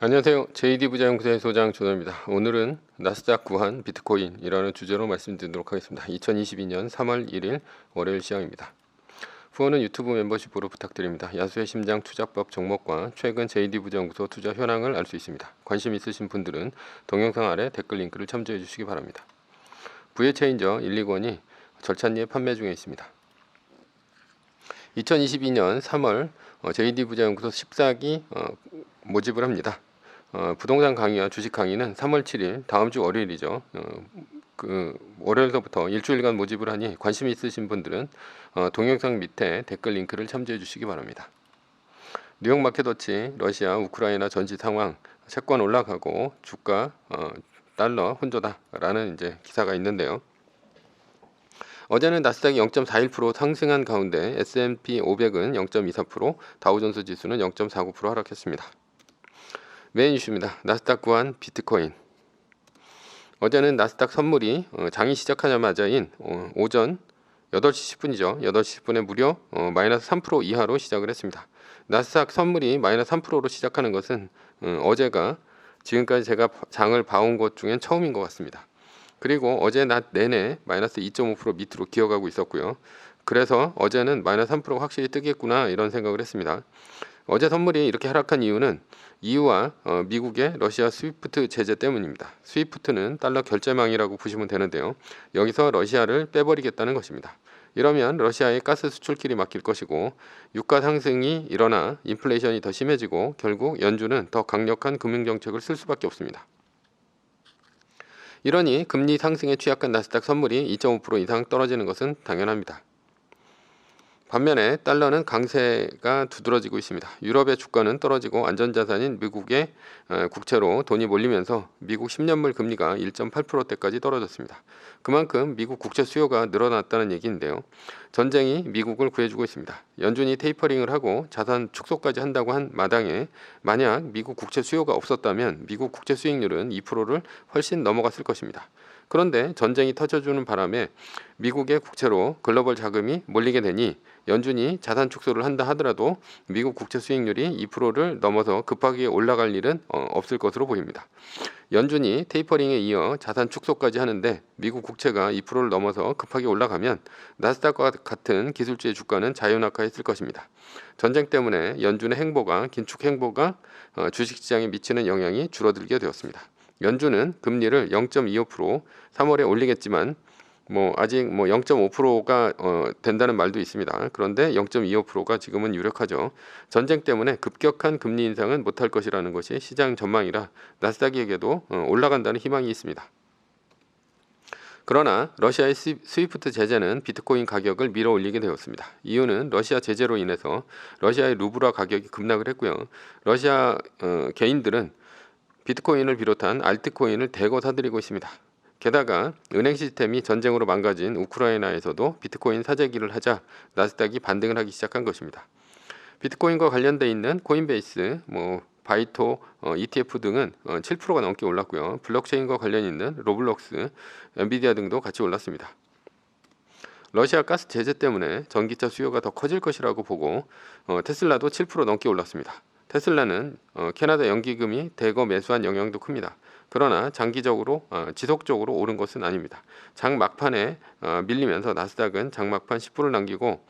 안녕하세요. JD 부자연구소의 소장 조노입니다. 오늘은 나스닥 구한 비트코인이라는 주제로 말씀드리도록 하겠습니다. 2022년 3월 1일 월요일 시황입니다. 후원은 유튜브 멤버십으로 부탁드립니다. 야수의 심장 투자법 종목과 최근 JD 부자연구소 투자 현황을 알 수 있습니다. 관심 있으신 분들은 동영상 아래 댓글 링크를 참조해 주시기 바랍니다. 부의 체인저 1,2권이 절찬리에 판매 중에 있습니다. 2022년 3월 JD 부자연구소 14기 모집을 합니다. 부동산 강의와 주식 강의는 3월 7일 다음 주 월요일이죠. 월요일서부터 일주일간 모집을 하니 관심 있으신 분들은 동영상 밑에 댓글 링크를 참조해 주시기 바랍니다. 뉴욕 마켓워치 러시아 우크라이나 전시 상황 채권 올라가고 주가 달러 혼조다라는 이제 기사가 있는데요. 어제는 나스닥이 0.41% 상승한 가운데 S&P 500은 0.24%, 다우존스 지수는 0.49% 하락했습니다. 메인 이슈입니다. 나스닥 구한 비트코인. 어제는 나스닥 선물이 장이 시작하자마자인 오전 8시 10분이죠. 8시 10분에 무려 마이너스 3% 이하로 시작을 했습니다. 나스닥 선물이 마이너스 3%로 시작하는 것은 어제가 지금까지 제가 장을 봐온 것 중엔 처음인 것 같습니다. 그리고 어제 낮 내내 마이너스 2.5% 밑으로 기어가고 있었고요. 그래서 어제는 마이너스 3%가 확실히 뜨겠구나 이런 생각을 했습니다. 어제 선물이 이렇게 하락한 이유는 EU와 미국의 러시아 스위프트 제재 때문입니다. 스위프트는 달러 결제망이라고 보시면 되는데요. 여기서 러시아를 빼버리겠다는 것입니다. 이러면 러시아의 가스 수출길이 막힐 것이고 유가 상승이 일어나 인플레이션이 더 심해지고 결국 연준은 더 강력한 금융정책을 쓸 수밖에 없습니다. 이러니 금리 상승에 취약한 나스닥 선물이 2.5% 이상 떨어지는 것은 당연합니다. 반면에 달러는 강세가 두드러지고 있습니다. 유럽의 주가는 떨어지고 안전자산인 미국의 국채로 돈이 몰리면서 미국 10년물 금리가 1.8%대까지 떨어졌습니다. 그만큼 미국 국채 수요가 늘어났다는 얘기인데요. 전쟁이 미국을 구해주고 있습니다. 연준이 테이퍼링을 하고 자산 축소까지 한다고 한 마당에 만약 미국 국채 수요가 없었다면 미국 국채 수익률은 2%를 훨씬 넘어갔을 것입니다. 그런데 전쟁이 터져주는 바람에 미국의 국채로 글로벌 자금이 몰리게 되니 연준이 자산 축소를 한다 하더라도 미국 국채 수익률이 2%를 넘어서 급하게 올라갈 일은 없을 것으로 보입니다. 연준이 테이퍼링에 이어 자산 축소까지 하는데 미국 국채가 2%를 넘어서 급하게 올라가면 나스닥과 같은 기술주의 주가는 자연악화했을 것입니다. 전쟁 때문에 연준의 행보가 긴축 행보가 주식시장에 미치는 영향이 줄어들게 되었습니다. 연준은 금리를 0.25% 3월에 올리겠지만 아직 0.5%가 된다는 말도 있습니다. 그런데 0.25%가 지금은 유력하죠. 전쟁 때문에 급격한 금리 인상은 못할 것이라는 것이 시장 전망이라 나스닥에게도 올라간다는 희망이 있습니다. 그러나 러시아의 스위프트 제재는 비트코인 가격을 밀어 올리게 되었습니다. 이유는 러시아 제재로 인해서 러시아의 루블화 가격이 급락을 했고요. 러시아 개인들은 비트코인을 비롯한 알트코인을 대거 사들이고 있습니다. 게다가 은행 시스템이 전쟁으로 망가진 우크라이나에서도 비트코인 사재기를 하자 나스닥이 반등을 하기 시작한 것입니다. 비트코인과 관련돼 있는 코인베이스, 바이토, ETF 등은 7%가 넘게 올랐고요. 블록체인과 관련 있는 로블록스, 엔비디아 등도 같이 올랐습니다. 러시아 가스 제재 때문에 전기차 수요가 더 커질 것이라고 보고 테슬라도 7% 넘게 올랐습니다. 테슬라는 캐나다 연기금이 대거 매수한 영향도 큽니다. 그러나 장기적으로 지속적으로 오른 것은 아닙니다. 장 막판에 밀리면서 나스닥은 장 막판 10%를 남기고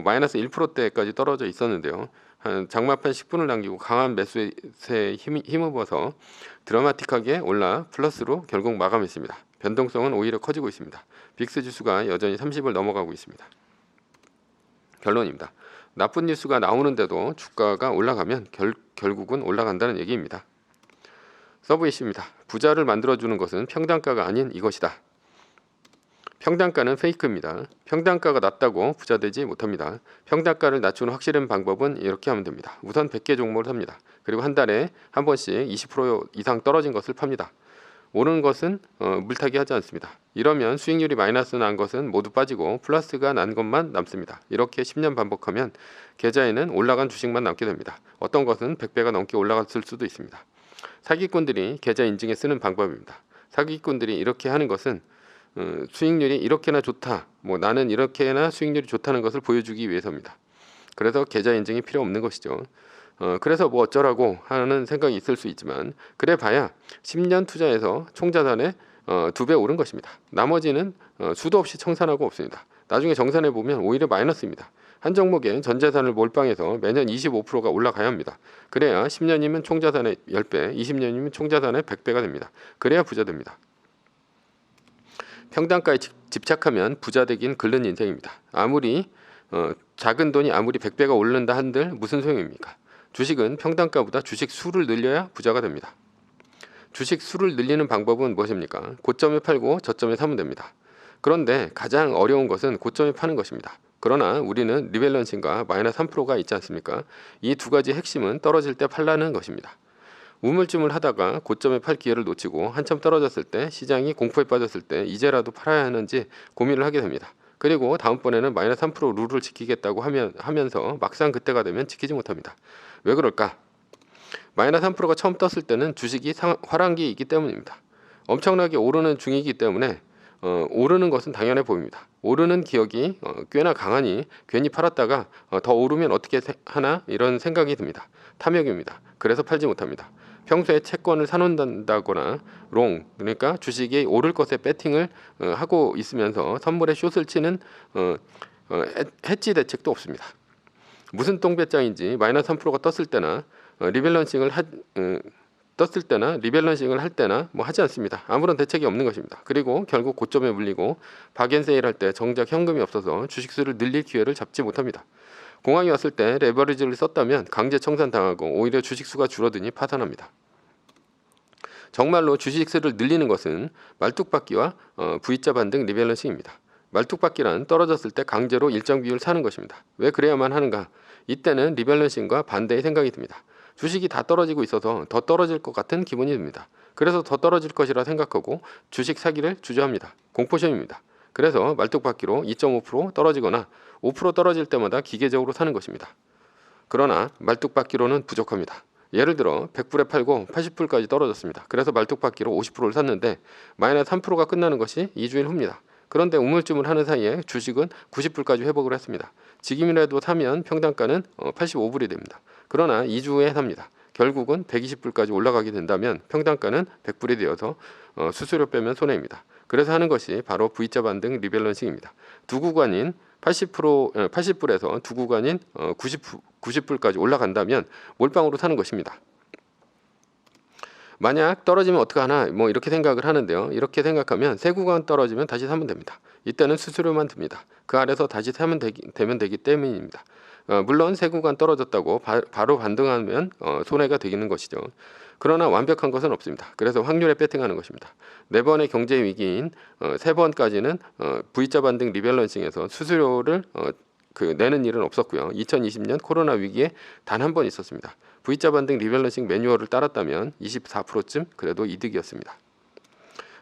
마이너스 1%대까지 떨어져 있었는데요. 장 막판 10분을 남기고 강한 매수에 힘입어서 드라마틱하게 올라 플러스로 결국 마감했습니다. 변동성은 오히려 커지고 있습니다. 빅스 지수가 여전히 30을 넘어가고 있습니다. 결론입니다. 나쁜 뉴스가 나오는데도 주가가 올라가면 결국은 올라간다는 얘기입니다. 서브 이슈입니다. 부자를 만들어주는 것은 평단가가 아닌 이것이다. 평단가는 페이크입니다. 평단가가 낮다고 부자 되지 못합니다. 평단가를 낮추는 확실한 방법은 이렇게 하면 됩니다. 우선 100개 종목을 삽니다. 그리고 한 달에 한 번씩 20% 이상 떨어진 것을 팝니다. 오르는 것은 물타기 하지 않습니다. 이러면 수익률이 마이너스 난 것은 모두 빠지고 플러스가 난 것만 남습니다. 이렇게 10년 반복하면 계좌에는 올라간 주식만 남게 됩니다. 어떤 것은 100배가 넘게 올라갔을 수도 있습니다. 사기꾼들이 계좌 인증에 쓰는 방법입니다. 사기꾼들이 이렇게 하는 것은 수익률이 이렇게나 좋다, 나는 이렇게나 수익률이 좋다는 것을 보여주기 위해서입니다. 그래서 계좌 인증이 필요 없는 것이죠. 그래서 뭐 어쩌라고 하는 생각이 있을 수 있지만 그래 봐야 10년 투자해서 총자산의 2배 오른 것입니다. 나머지는 수도 없이 청산하고 없습니다. 나중에 정산해 보면 오히려 마이너스입니다. 한 종목의 전 재산을 몰빵해서 매년 25%가 올라가야 합니다. 그래야 10년이면 총자산의 10배, 20년이면 총자산의 100배가 됩니다. 그래야 부자 됩니다. 평단가에 집착하면 부자 되긴 긁는 인생입니다. 아무리 작은 돈이 아무리 100배가 오른다 한들 무슨 소용입니까? 주식은 평단가보다 주식 수를 늘려야 부자가 됩니다. 주식 수를 늘리는 방법은 무엇입니까? 고점에 팔고 저점에 사면 됩니다. 그런데 가장 어려운 것은 고점에 파는 것입니다. 그러나 우리는 리밸런싱과 마이너스 3%가 있지 않습니까? 이 두 가지 핵심은 떨어질 때 팔라는 것입니다. 우물쭈물 하다가 고점에 팔 기회를 놓치고 한참 떨어졌을 때 시장이 공포에 빠졌을 때 이제라도 팔아야 하는지 고민을 하게 됩니다. 그리고 다음번에는 마이너스 3% 룰을 지키겠다고 하면서 막상 그때가 되면 지키지 못합니다. 왜 그럴까? 마이너스 3%가 처음 떴을 때는 주식이 화랑기이기 때문입니다. 엄청나게 오르는 중이기 때문에 오르는 것은 당연해 보입니다. 오르는 기억이 꽤나 강하니 괜히 팔았다가 더 오르면 어떻게 하나 이런 생각이 듭니다. 탐욕입니다. 그래서 팔지 못합니다. 평소에 채권을 사놓는다거나 롱, 그러니까 주식이 오를 것에 배팅을 하고 있으면서 선물에 숏을 치는 해지 대책도 없습니다. 무슨 똥배짱인지 마이너스 3%가 떴을 때나 리밸런싱을 할 때나 뭐 하지 않습니다. 아무런 대책이 없는 것입니다. 그리고 결국 고점에 물리고 박앤세일 할 때 정작 현금이 없어서 주식수를 늘릴 기회를 잡지 못합니다. 공황이 왔을 때 레버리지를 썼다면 강제 청산당하고 오히려 주식수가 줄어드니 파산합니다. 정말로 주식수를 늘리는 것은 말뚝박기와 V자 반등 리밸런싱입니다. 말뚝박기란 떨어졌을 때 강제로 일정 비율 사는 것입니다. 왜 그래야만 하는가? 이때는 리밸런싱과 반대의 생각이 듭니다. 주식이 다 떨어지고 있어서 더 떨어질 것 같은 기분이 듭니다. 그래서 더 떨어질 것이라 생각하고 주식 사기를 주저합니다. 공포심입니다. 그래서 말뚝박기로 2.5% 떨어지거나 5% 떨어질 때마다 기계적으로 사는 것입니다. 그러나 말뚝박기로는 부족합니다. 예를 들어 100불에 팔고 80불까지 떨어졌습니다. 그래서 말뚝박기로 50%를 샀는데 마이너스 3%가 끝나는 것이 2주일 후입니다. 그런데 우물쭈물 하는 사이에 주식은 90불까지 회복을 했습니다. 지금이라도 사면 평단가는 85불이 됩니다. 그러나 2주 후에 삽니다. 결국은 120불까지 올라가게 된다면 평단가는 100불이 되어서 수수료 빼면 손해입니다. 그래서 하는 것이 바로 V자 반등 리밸런싱입니다. 두 구간인 80불에서 두 구간인 90불까지 올라간다면 몰빵으로 사는 것입니다. 만약 떨어지면 어떡하나 뭐 이렇게 생각을 하는데요. 이렇게 생각하면 세 구간 떨어지면 다시 사면 됩니다. 이때는 수수료만 듭니다. 그 아래서 다시 사면 되면 되기 때문입니다. 물론 세 구간 떨어졌다고 바로 반등하면 손해가 되는 것이죠. 그러나 완벽한 것은 없습니다. 그래서 확률에 배팅하는 것입니다. 4번의 경제 위기인 3번까지는 V자 반등 리밸런싱에서 수수료를 내는 일은 없었고요. 2020년 코로나 위기에 단 한 번 있었습니다. V자 반등 리밸런싱 매뉴얼을 따랐다면 24%쯤 그래도 이득이었습니다.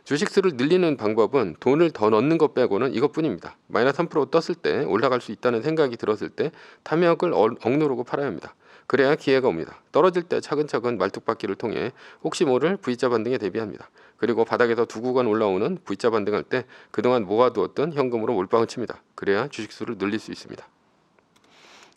주식수를 늘리는 방법은 돈을 더 넣는 것 빼고는 이것뿐입니다. 마이너스 3% 떴을 때 올라갈 수 있다는 생각이 들었을 때 탐욕을 억누르고 팔아야 합니다. 그래야 기회가 옵니다. 떨어질 때 차근차근 말뚝박기를 통해 혹시 모를 V자 반등에 대비합니다. 그리고 바닥에서 두 구간 올라오는 V자 반등할 때 그동안 모아두었던 현금으로 몰빵을 칩니다. 그래야 주식수를 늘릴 수 있습니다.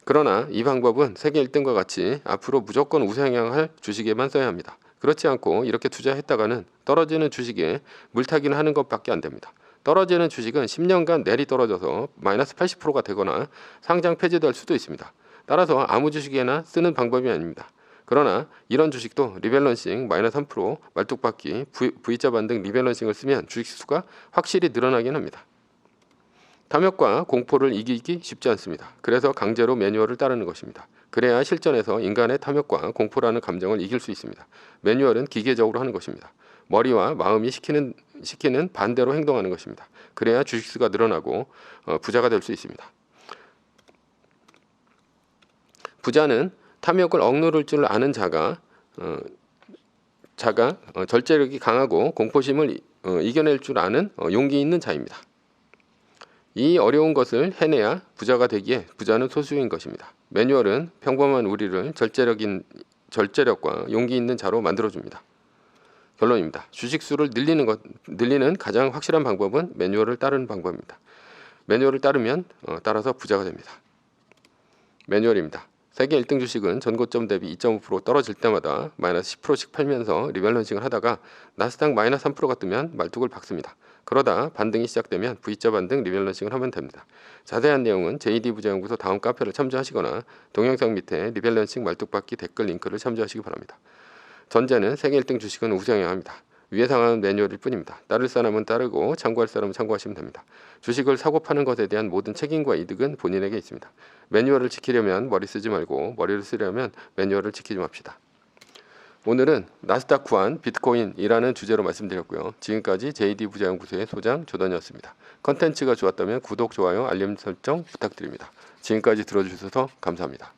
그러나 이 방법은 세계 1등과 같이 앞으로 무조건 우상향할 주식에만 써야 합니다. 그렇지 않고 이렇게 투자했다가는 떨어지는 주식에 물타기를 하는 것밖에 안 됩니다. 떨어지는 주식은 10년간 내리 떨어져서 마이너스 80%가 되거나 상장 폐지될 수도 있습니다. 따라서 아무 주식에나 쓰는 방법이 아닙니다. 그러나 이런 주식도 리밸런싱 마이너스 3% 말뚝박기 V자 반등 리밸런싱을 쓰면 주식수가 확실히 늘어나긴 합니다. 탐욕과 공포를 이기기 쉽지 않습니다. 그래서 강제로 매뉴얼을 따르는 것입니다. 그래야 실전에서 인간의 탐욕과 공포라는 감정을 이길 수 있습니다. 매뉴얼은 기계적으로 하는 것입니다. 머리와 마음이 시키는 반대로 행동하는 것입니다. 그래야 주식수가 늘어나고 부자가 될 수 있습니다. 부자는 탐욕을 억누를 줄 아는 자가 절제력이 강하고 공포심을 이겨낼 줄 아는 용기 있는 자입니다. 이 어려운 것을 해내야 부자가 되기에 부자는 소수인 것입니다. 매뉴얼은 평범한 우리를 절제력과 용기 있는 자로 만들어줍니다. 결론입니다. 주식수를 늘리는 가장 확실한 방법은 매뉴얼을 따르는 방법입니다. 매뉴얼을 따르면 따라서 부자가 됩니다. 매뉴얼입니다. 세계 1등 주식은 전고점 대비 2.5% 떨어질 때마다 마이너스 10%씩 팔면서 리밸런싱을 하다가 나스닥 마이너스 3%가 뜨면 말뚝을 박습니다. 그러다 반등이 시작되면 V자 반등 리밸런싱을 하면 됩니다. 자세한 내용은 JD부자연구소 다음 카페를 참조하시거나 동영상 밑에 리밸런싱 말뚝박기 댓글 링크를 참조하시기 바랍니다. 전제는 세계 1등 주식은 우승해야 합니다. 위에 상황은 매뉴얼일 뿐입니다. 따를 사람은 따르고 참고할 사람은 참고하시면 됩니다. 주식을 사고 파는 것에 대한 모든 책임과 이득은 본인에게 있습니다. 매뉴얼을 지키려면 머리 쓰지 말고 머리를 쓰려면 매뉴얼을 지키지 맙시다. 오늘은 나스닥 구한 비트코인이라는 주제로 말씀드렸고요. 지금까지 JD부자연구소의 소장 조던이었습니다. 컨텐츠가 좋았다면 구독, 좋아요, 알림 설정 부탁드립니다. 지금까지 들어주셔서 감사합니다.